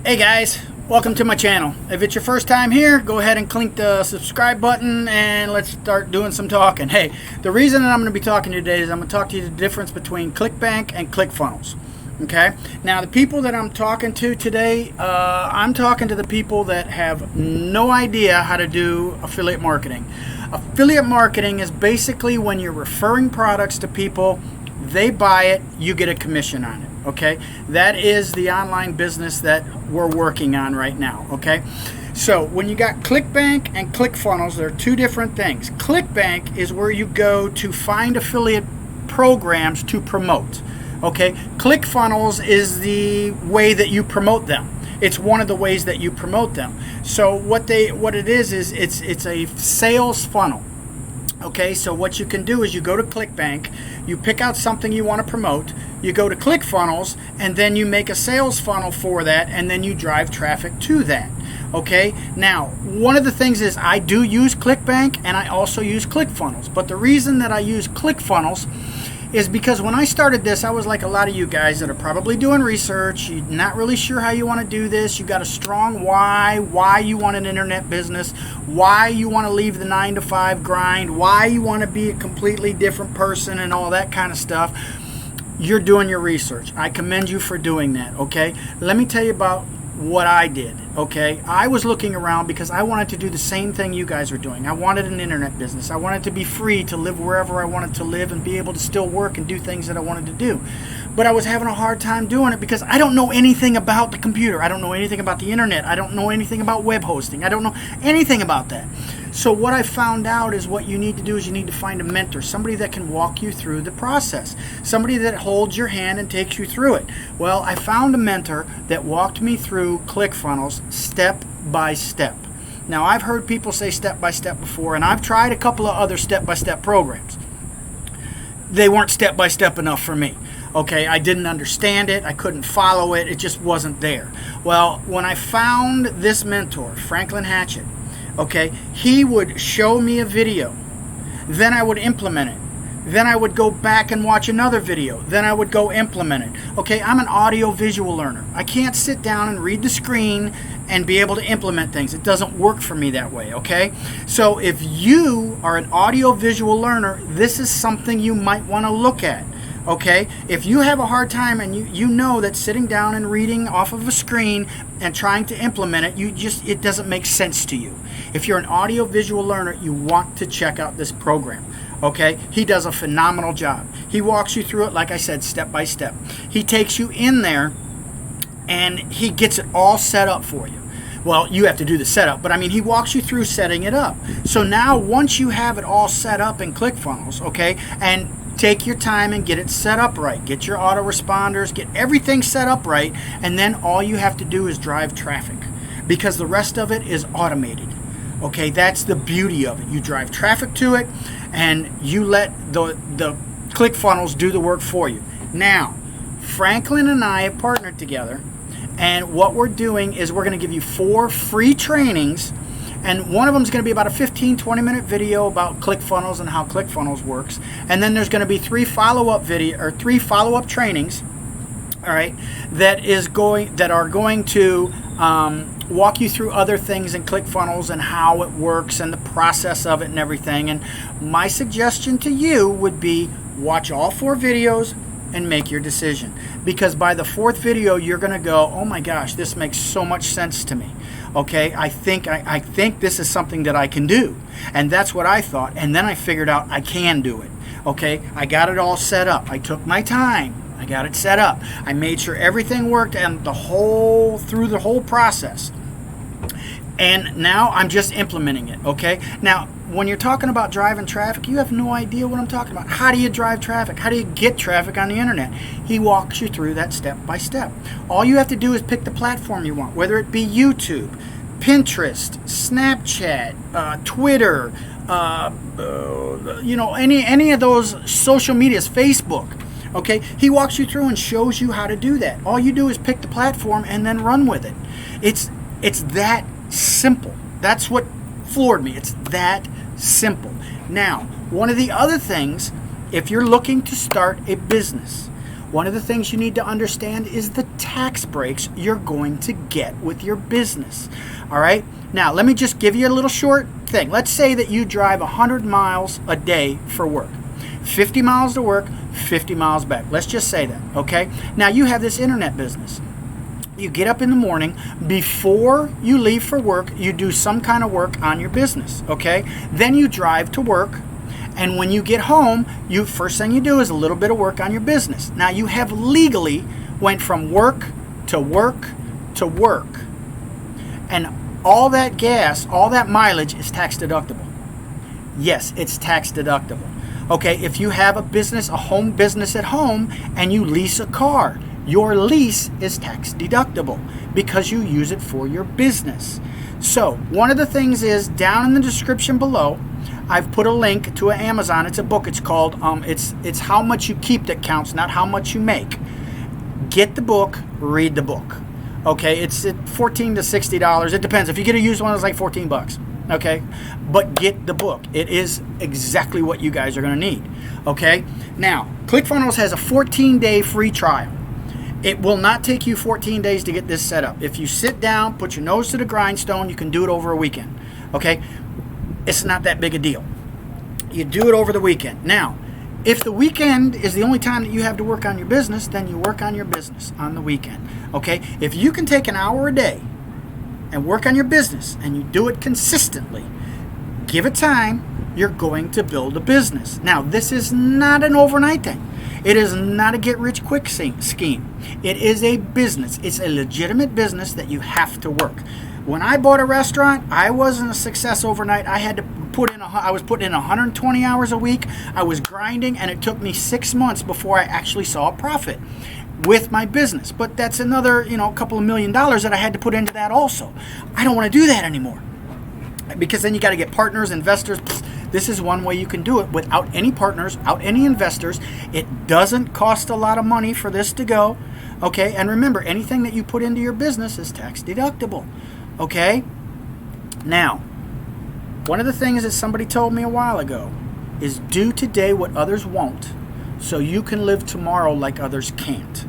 Hey guys, welcome to my channel. If it's your first time here, go ahead and click the subscribe button and let's start doing some talking. Hey, the reason that I'm going to be talking to you today is I'm going to talk to you the difference between Clickbank and ClickFunnels. Okay, now the people that I'm talking to today, I'm talking to the people that have no idea how to do affiliate marketing. Affiliate marketing is basically when you're referring products to people, they buy it, you get a commission on it. Okay, that is the online business that we're working on right now. Okay, so when you got Clickbank and ClickFunnels, they're two different things. Clickbank is where you go to find affiliate programs to promote. Okay, ClickFunnels is the way that you promote them. It's one of the ways that you promote them. So what it is it's a sales funnel. Okay, so what you can do is you go to Clickbank, you pick out something you want to promote, you go to ClickFunnels, and then you make a sales funnel for that, and then you drive traffic to that. Okay, now one of the things is I do use Clickbank and I also use ClickFunnels, but the reason that I use ClickFunnels is because when I started this, I was like a lot of you guys that are probably doing research. You're not really sure how you want to do this. You got a strong why you want an internet business, why you want to leave the 9-to-5 grind, why you want to be a completely different person and all that kind of stuff. You're doing your research. I commend you for doing that, okay? Let me tell you about what I did, okay? I was looking around because I wanted to do the same thing you guys are doing. I wanted an internet business. I wanted to be free to live wherever I wanted to live and be able to still work and do things that I wanted to do. But I was having a hard time doing it because I don't know anything about the computer. I don't know anything about the internet. I don't know anything about web hosting. I don't know anything about that. So what I found out is what you need to do is you need to find a mentor, somebody that can walk you through the process, somebody that holds your hand and takes you through it. Well, I found a mentor that walked me through ClickFunnels step by step. Now, I've heard people say step by step before, and I've tried a couple of other step-by-step programs. They weren't step by step enough for me. Okay, I didn't understand it, I couldn't follow it, it just wasn't there. Well, when I found this mentor, Franklin Hatchett, okay, he would show me a video, then I would implement it. Then I would go back and watch another video. Then I would go implement it. Okay, I'm an audio-visual learner. I can't sit down and read the screen and be able to implement things. It doesn't work for me that way, okay? So if you are an audio-visual learner, this is something you might want to look at. Okay, if you have a hard time and you know that sitting down and reading off of a screen and trying to implement it, it doesn't make sense to you. If you're an audio visual learner, you want to check out this program. Okay, he does a phenomenal job. He walks you through it, like I said, step by step. He takes you in there and he gets it all set up for you. Well, you have to do the setup, but I mean, he walks you through setting it up. So now once you have it all set up in ClickFunnels, okay, and take your time and get it set up right. Get your autoresponders, get everything set up right, and then all you have to do is drive traffic because the rest of it is automated. Okay, that's the beauty of it. You drive traffic to it and you let the ClickFunnels do the work for you. Now, Franklin and I have partnered together, and what we're doing is we're going to give you 4 free trainings. And one of them is going to be about a 15-20 minute video about ClickFunnels and how ClickFunnels works. And then there's going to be 3 follow-up trainings, all right, that are going to walk you through other things in ClickFunnels and how it works and the process of it and everything. And my suggestion to you would be watch all 4 videos and make your decision, because by the 4th video you're going to go, oh my gosh, this makes so much sense to me. Okay, I think this is something that I can do, and that's what I thought, and then I figured out I can do it. Okay, I got it all set up. I took my time. I got it set up. I made sure everything worked and through the whole process. And now I'm just implementing it. Okay, now when you're talking about driving traffic, you have no idea what I'm talking about. How do you drive traffic? How do you get traffic on the internet? He walks you through that step by step. All you have to do is pick the platform you want, whether it be YouTube, Pinterest, Snapchat, Twitter, any of those social medias, Facebook. Okay, he walks you through and shows you how to do that. All you do is pick the platform and then run with it. It's that simple. That's what floored me. It's that simple. Now, one of the other things, if you're looking to start a business, One of the things you need to understand is the tax breaks you're going to get with your business. All right? Now, let me just give you a little short thing. Let's say that you drive 100 miles a day for work. 50 miles to work, 50 miles back. Let's just say that, okay? Now, you have this internet business. You get up in the morning, before you leave for work, you do some kind of work on your business, okay? Then you drive to work, and when you get home, first thing you do is a little bit of work on your business. Now, you have legally went from work to work to work, and all that gas, all that mileage is tax deductible. Yes, it's tax deductible. Okay, if you have a business, a home business at home, and you lease a car, your lease is tax deductible because you use it for your business. So one of the things is, down in the description below, I've put a link to an Amazon. It's a book. It's called it's How Much You Keep That Counts, not how much you make. Get the book, read the book. Okay, it's $14 to $60. It depends. If you get a used one, it's like $14. Okay, but get the book. It is exactly what you guys are going to need. Okay, now ClickFunnels has a 14-day free trial. It will not take you 14 days to get this set up. If you sit down, put your nose to the grindstone, you can do it over a weekend. Okay, it's not that big a deal. You do it over the weekend. Now, if the weekend is the only time that you have to work on your business, then you work on your business on the weekend. Okay, if you can take an hour a day and work on your business, and you do it consistently, give it time, you're going to build a business. Now, this is not an overnight thing. It is not a get-rich-quick scheme. It is a business. It's a legitimate business that you have to work. When I bought a restaurant, I wasn't a success overnight. I had to I was putting in 120 hours a week. I was grinding, and it took me 6 months before I actually saw a profit with my business. But that's another, couple of $1 million that I had to put into that also. I don't want to do that anymore, because then you got to get partners, investors. This is one way you can do it without any partners, without any investors. It doesn't cost a lot of money for this to go. Okay, and remember, anything that you put into your business is tax deductible. Okay, now, one of the things that somebody told me a while ago is, do today what others won't, so you can live tomorrow like others can't.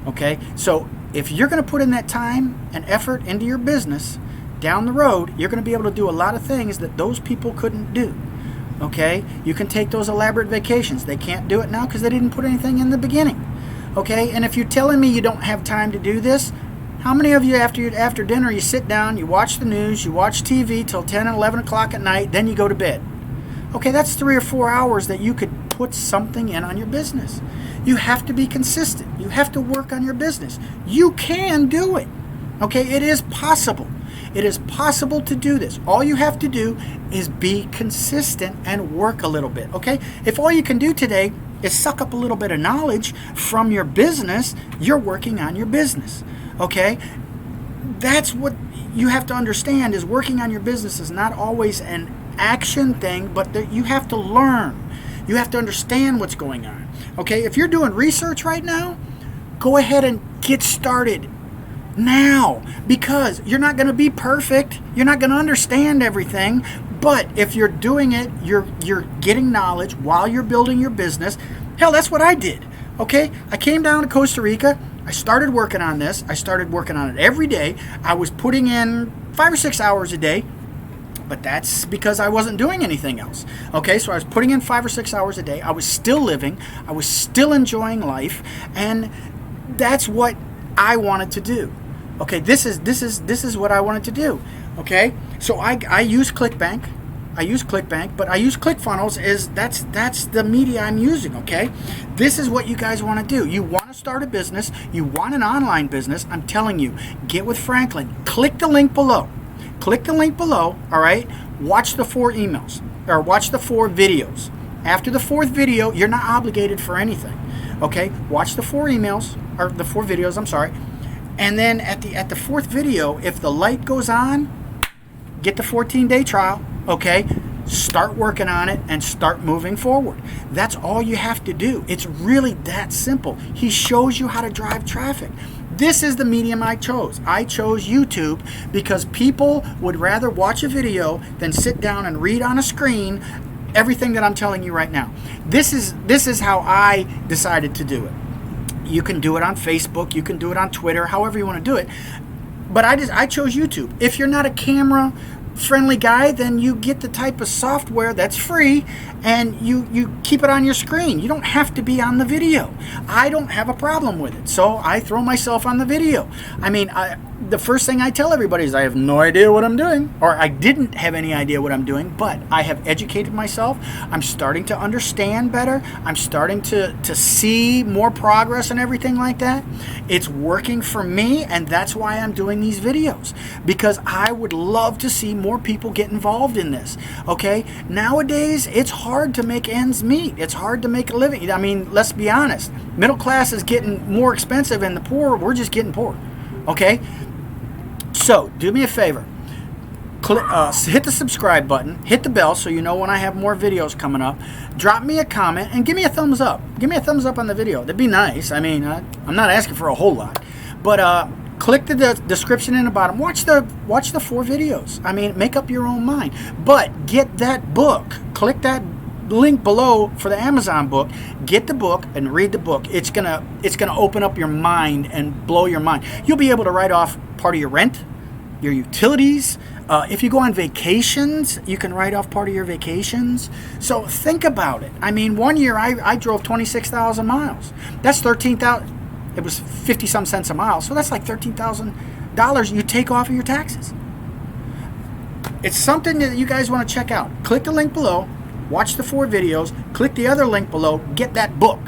Okay, so if you're going to put in that time and effort into your business, down the road, you're going to be able to do a lot of things that those people couldn't do. Okay, you can take those elaborate vacations. They can't do it now because they didn't put anything in the beginning. Okay, and if you're telling me you don't have time to do this, how many of you after dinner you sit down, you watch the news, you watch TV till 10 and 11 o'clock at night, then you go to bed? Okay, that's 3 or 4 hours that you could put something in on your business. You have to be consistent. You have to work on your business. You can do it. Okay, it is possible. It is possible to do this. All you have to do is be consistent and work a little bit. Okay, if all you can do today is suck up a little bit of knowledge from your business, you're working on your business. Okay, that's what you have to understand, is working on your business is not always an action thing, but that you have to learn. You have to understand what's going on. Okay, if you're doing research right now, go ahead and get started now, because you're not going to be perfect. You're not going to understand everything, but if you're doing it, you're getting knowledge while you're building your business. Hell, that's what I did. Okay, I came down to Costa Rica. I started working on this. I started working on it every day. I was putting in 5 or 6 hours a day, but that's because I wasn't doing anything else. Okay, so I was putting in 5 or 6 hours a day. I was still living. I was still enjoying life, and that's what I wanted to do. Okay, this is what I wanted to do. Okay, so I use Clickbank. But I use ClickFunnels. That's the media I'm using. Okay, this is what you guys want to do. You want to start a business. You want an online business. I'm telling you, get with Franklin. Click the link below. All right. Watch the 4 emails, or watch the 4 videos. After the 4th video, you're not obligated for anything. Okay, watch the 4 emails, or the 4 videos. I'm sorry. And then at the 4th video, if the light goes on, get the 14-day trial. Okay, start working on it and start moving forward. That's all you have to do. It's really that simple. He shows you how to drive traffic. This is the medium I chose. I chose YouTube because people would rather watch a video than sit down and read on a screen everything that I'm telling you right now. This is how I decided to do it. You can do it on Facebook. You can do it on Twitter, however you want to do it. But I chose YouTube. If you're not a camera friendly guy, then you get the type of software that's free and you keep it on your screen. You don't have to be on the video. I don't have a problem with it, so I throw myself on the video. I mean, the first thing I tell everybody is I have no idea what I'm doing, or I didn't have any idea what I'm doing, but I have educated myself. I'm starting to understand better. I'm starting to see more progress and everything like that. It's working for me, and that's why I'm doing these videos, because I would love to see more people get involved in this. Okay, nowadays it's hard to make ends meet. It's hard to make a living. I mean, let's be honest, middle class is getting more expensive, and the poor, we're just getting poor. Okay, so do me a favor, hit the subscribe button, hit the bell so you know when I have more videos coming up. Drop me a comment and give me a thumbs up. Give me a thumbs up on the video. That'd be nice. I mean, I'm not asking for a whole lot, but click the description in the bottom. Watch the 4 videos. I mean, make up your own mind. But get that book. Click that link below for the Amazon book. Get the book and read the book. It's gonna open up your mind and blow your mind. You'll be able to write off part of your rent, your utilities. If you go on vacations, you can write off part of your vacations. So think about it. I mean, one year I drove 26,000 miles. That's 13,000. It was 50-some cents a mile, so that's like $13,000 you take off of your taxes. It's something that you guys want to check out. Click the link below, watch the 4 videos, click the other link below, get that book.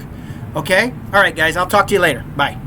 Okay? All right, guys, I'll talk to you later. Bye.